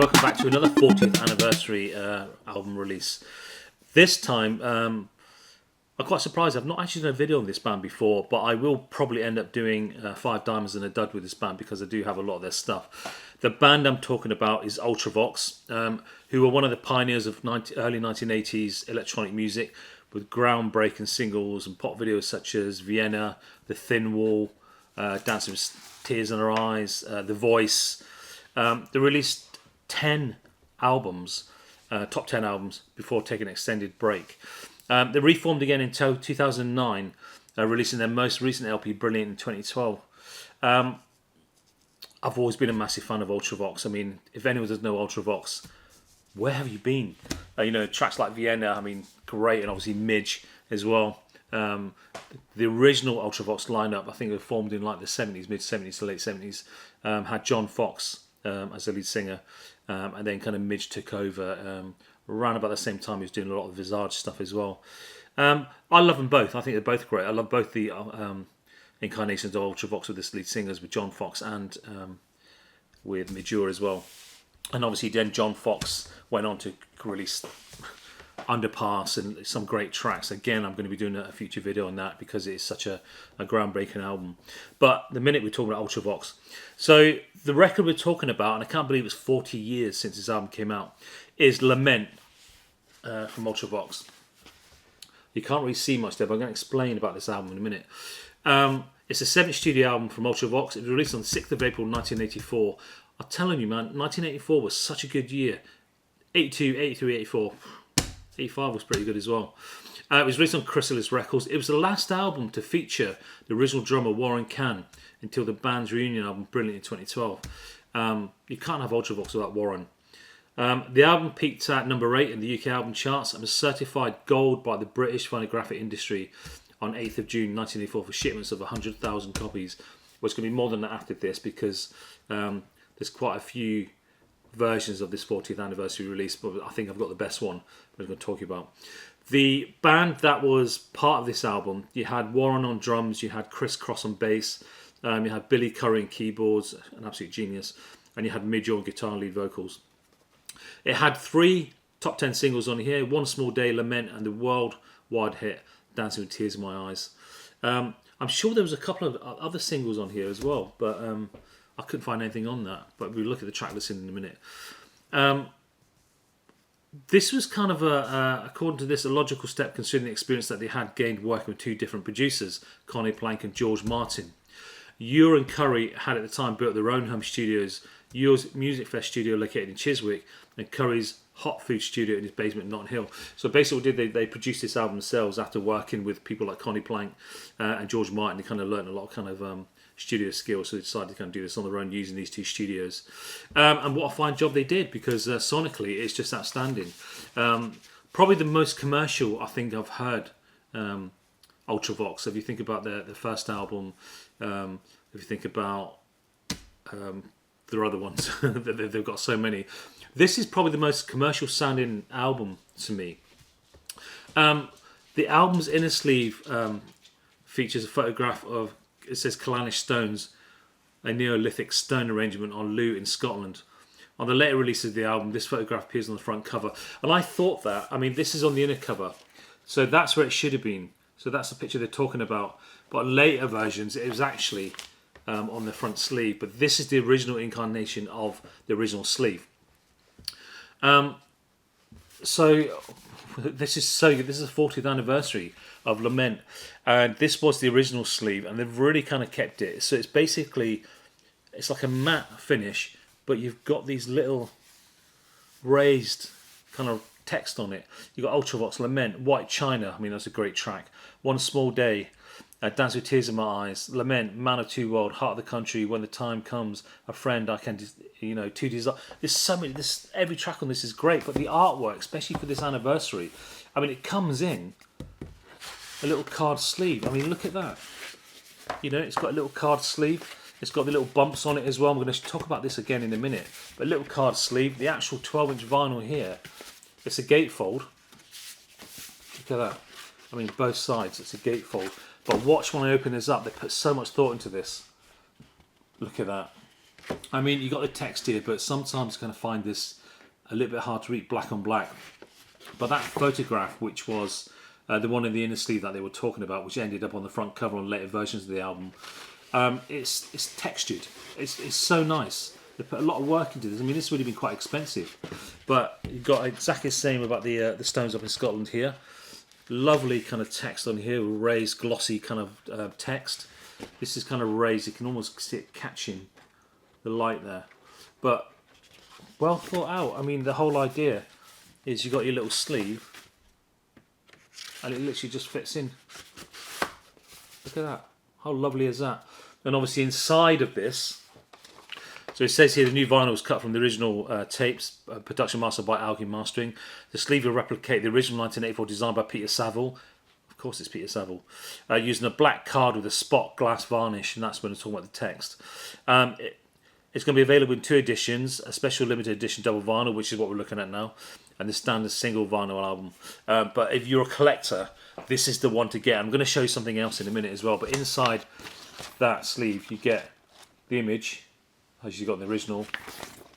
welcome back to another 40th anniversary album release. This time, I'm quite surprised. I've not actually done a video on this band before, but I will probably end up doing 5 Diamonds and a Dud with this band because I do have a lot of their stuff. The band I'm talking about is Ultravox, who were one of the pioneers of early 1980s electronic music with groundbreaking singles and pop videos such as Vienna, The Thin Wall, Dancing with Tears in Her Eyes, The Voice. They released 10 albums, top 10 albums, before taking an extended break. They reformed again in 2009, releasing their most recent LP, Brilliant, in 2012. I've always been a massive fan of Ultravox. I mean, if anyone doesn't know Ultravox, where have you been? Tracks like Vienna, I mean, great, and obviously Midge as well. The original Ultravox lineup, I think they formed in like the 70s, mid-70s to late 70s, had John Fox as the lead singer, and then kind of Midge took over around about the same time. He was doing a lot of Visage stuff as well. I love them both. I think they're both great. I love both the incarnations of Ultravox with this lead singers, with John Fox and with Midge as well. And obviously then John Fox went on to release Underpass and some great tracks. Again, I'm going to be doing a future video on that because it's such a groundbreaking album. But the minute we're talking about Ultravox, so the record we're talking about, and I can't believe it's 40 years since this album came out, is Lament from Ultravox. You can't really see much there, but I'm going to explain about this album in a minute. It's a 7th studio album from Ultravox. It was released on the 6th of April 1984. I'm telling you, man, 1984 was such a good year. 82, 83, 84. 85 was pretty good as well. It was released on Chrysalis Records. It was the last album to feature the original drummer Warren Cann until the band's reunion album Brilliant in 2012. You can't have Ultravox without Warren. The album peaked at number 8 in the UK album charts and was certified gold by the British phonographic industry on 8th of June 1984 for shipments of 100,000 copies. Well, it's going to be more than that after this because there's quite a few versions of this 40th anniversary release, but I think I've got the best one I'm going to talk about. The band that was part of this album, you had Warren on drums, you had Chris Cross on bass, you had Billy Curry on keyboards, an absolute genius, and you had Midge on guitar and lead vocals. It had 3 top 10 singles on here, One Small Day, Lament, and the worldwide hit Dancing with Tears in My Eyes. I'm sure there was a couple of other singles on here as well, but I couldn't find anything on that, but we'll look at the track listing in a minute. This was kind of, according to this, a logical step considering the experience that they had gained working with 2 different producers, Connie Plank and George Martin. Ewer and Curry had at the time built their own home studios, Ewer's Music Fest studio located in Chiswick, and Curry's Hot Food studio in his basement in Notting Hill. So basically what they produced this album themselves after working with people like Connie Plank and George Martin. They kind of learned a lot of kind of studio skills, so they decided to kind of do this on their own using these 2 studios. And what a fine job they did, because sonically it's just outstanding. Probably the most commercial I think I've heard Ultravox. If you think about their first album, if you think about their other ones, they've got so many. This is probably the most commercial sounding album to me. The album's inner sleeve features a photograph of, it says Killinish Stones, a Neolithic stone arrangement on Loo in Scotland. On the later release of the album, this photograph appears on the front cover. And I thought that, I mean, this is on the inner cover, so that's where it should have been. So that's the picture they're talking about. But on later versions, it was actually on the front sleeve. But this is the original incarnation of the original sleeve. So this is so good. This is the 40th anniversary of Lament, and this was the original sleeve, and they've really kind of kept it. So it's basically, it's like a matte finish, but you've got these little raised kind of text on it. You've got Ultravox, Lament, White China, I mean that's a great track, One Small Day, Dance with Tears in My Eyes, Lament, Man of Two World, Heart of the Country, When the Time Comes, A Friend I Can, To Desire. There's so many, every track on this is great, but the artwork, especially for this anniversary, I mean it comes in a little card sleeve. I mean look at that. It's got a little card sleeve. It's got the little bumps on it as well. I'm going to talk about this again in a minute. But a little card sleeve, the actual 12-inch vinyl here, it's a gatefold. Look at that. I mean both sides, it's a gatefold. But watch when I open this up, they put so much thought into this. Look at that. I mean, you got the text here, but sometimes you kind of find this a little bit hard to read black on black. But that photograph, which was the one in the inner sleeve that they were talking about, which ended up on the front cover on later versions of the album, it's textured. It's so nice. They put a lot of work into this. I mean, this would have been quite expensive, but you've got exactly the same about the Stones up in Scotland here. Lovely kind of text on here, raised glossy kind of text. This is kind of raised. You can almost see it catching the light there, but well thought out. I mean, the whole idea is you got your little sleeve, and it literally just fits in. Look at that. How lovely is that? And obviously inside of this, so it says here the new vinyl was cut from the original tapes, production mastered by Alki Mastering. The sleeve will replicate the original 1984 design by Peter Saville. Of course it's Peter Saville. Using a black card with a spot glass varnish, and that's when I'm talking about the text. It's going to be available in 2 editions, a special limited edition double vinyl, which is what we're looking at now, and the standard single vinyl album. But if you're a collector, this is the one to get. I'm going to show you something else in a minute as well, but inside that sleeve you get the image, as you got in the original.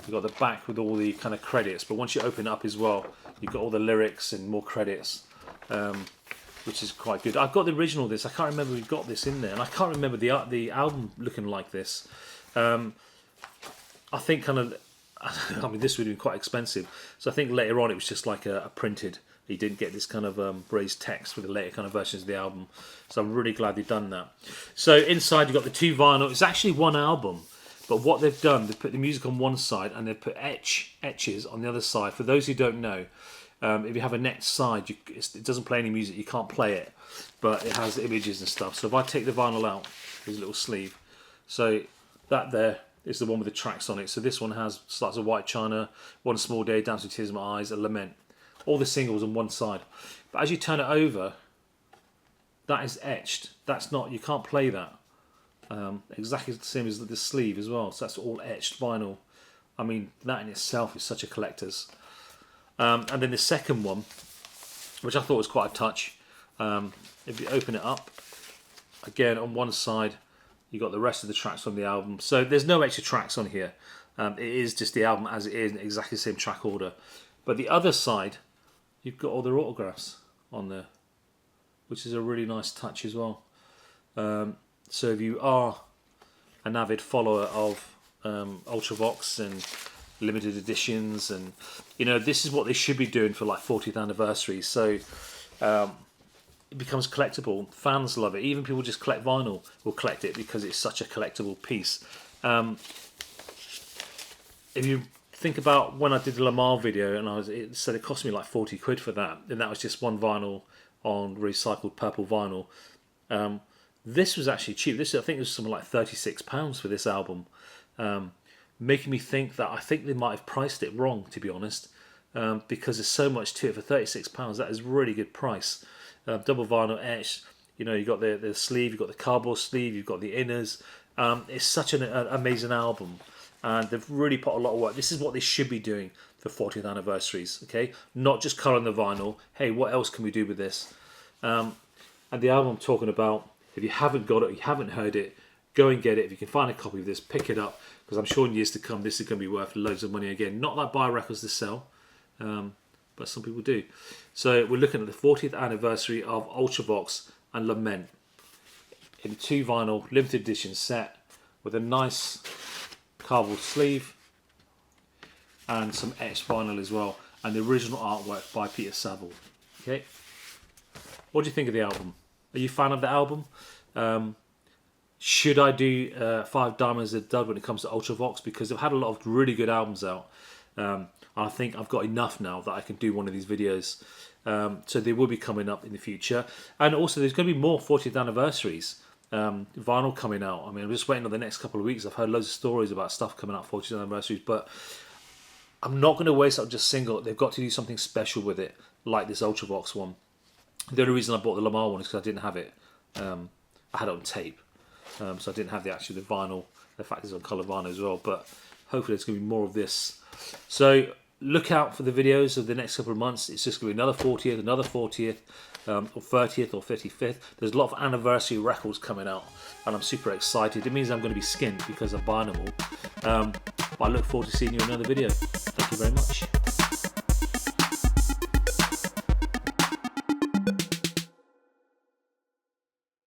You've got the back with all the kind of credits, but once you open it up as well, you've got all the lyrics and more credits, which is quite good. I've got the original of this. I can't remember we got this in there, and I can't remember the album looking like this. I think kind of, I mean, this would have been quite expensive. So I think later on it was just like a printed. You didn't get this kind of raised text with the later kind of versions of the album. So I'm really glad they've done that. So inside you've got the 2 vinyl. It's actually one album. But what they've done, they've put the music on one side and they've put etches on the other side. For those who don't know, if you have a net side, it doesn't play any music. You can't play it. But it has images and stuff. So if I take the vinyl out, there's a little sleeve. So that there is the one with the tracks on it. So this one starts with White China, One Small Day, Dance with Tears in My Eyes, and Lament. All the singles on one side. But as you turn it over, that is etched. That's not, you can't play that. Exactly the same as the sleeve as well. So that's all etched vinyl. I mean, that in itself is such a collector's. And then the second one, which I thought was quite a touch. If you open it up, again on one side, you got the rest of the tracks from the album. So there's no extra tracks on here. It is just the album as it is, in exactly the same track order. But the other side, you've got all their autographs on there, which is a really nice touch as well. So if you are an avid follower of Ultravox and limited editions, and you know, this is what they should be doing for like 40th anniversaries. So it becomes collectible. Fans love it. Even people just collect vinyl will collect it because it's such a collectible piece. If you think about when I did the Lamar video, and it said it cost me like 40 quid for that, and that was just one vinyl on recycled purple vinyl. This was actually cheap. This, I think, it was something like £36 for this album, making me think that I think they might have priced it wrong, to be honest, because there's so much to it for £36. That is a really good price. Double vinyl etched. You know, you got the sleeve, you've got the cardboard sleeve, you've got the inners. It's such an amazing album, and they've really put a lot of work. This is what they should be doing for 40th anniversaries. Okay, not just colouring the vinyl. Hey, what else can we do with this? And the album I'm talking about, if you haven't got it, you haven't heard it, go and get it. If you can find a copy of this, pick it up, because I'm sure in years to come this is going to be worth loads of money again. Not that I buy records to sell, but some people do. So we're looking at the 40th anniversary of Ultravox and Lament in a 2 vinyl limited edition set with a nice cardboard sleeve and some etched vinyl as well, and the original artwork by Peter Saville. Okay, what do you think of the album? Are you a fan of the album? Should I do 5 Diamonds a Dud when it comes to Ultravox? Because they've had a lot of really good albums out. I think I've got enough now that I can do one of these videos. So they will be coming up in the future. And also there's going to be more 40th anniversaries. Vinyl coming out. I mean, I'm just waiting on the next couple of weeks. I've heard loads of stories about stuff coming out 40th anniversaries. But I'm not going to waste up just single. They've got to do something special with it, like this Ultravox one. The only reason I bought the Lamar one is because I didn't have it. I had it on tape. So I didn't have the vinyl. The fact it's on colour vinyl as well. But hopefully there's going to be more of this. So look out for the videos of the next couple of months. It's just going to be another 40th, another 40th. or 30th or 35th. There's a lot of anniversary records coming out, and I'm super excited. It means I'm going to be skinned because I'm buying them all. But I look forward to seeing you in another video. Thank you very much.